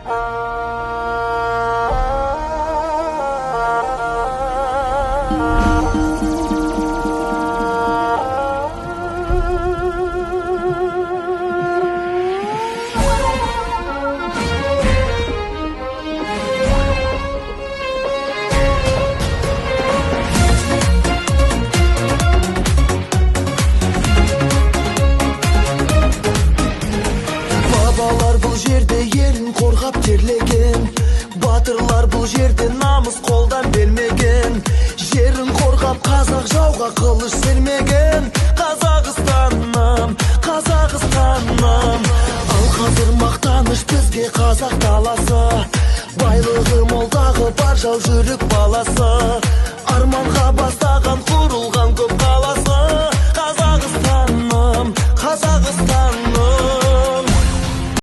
Babalar бұл жерде елін қорғап терлеген, батырлар бұл жерде намыс қолдан бермеген, жерін қорғап қазақ жауға қылыш сермеген. Қазақстаным, Қазақстаным, ал қазір мақтаныш бізге қазақ даласы, байлығы молдағы бар жау жүрек баласы, арманға бастаған құрылған көп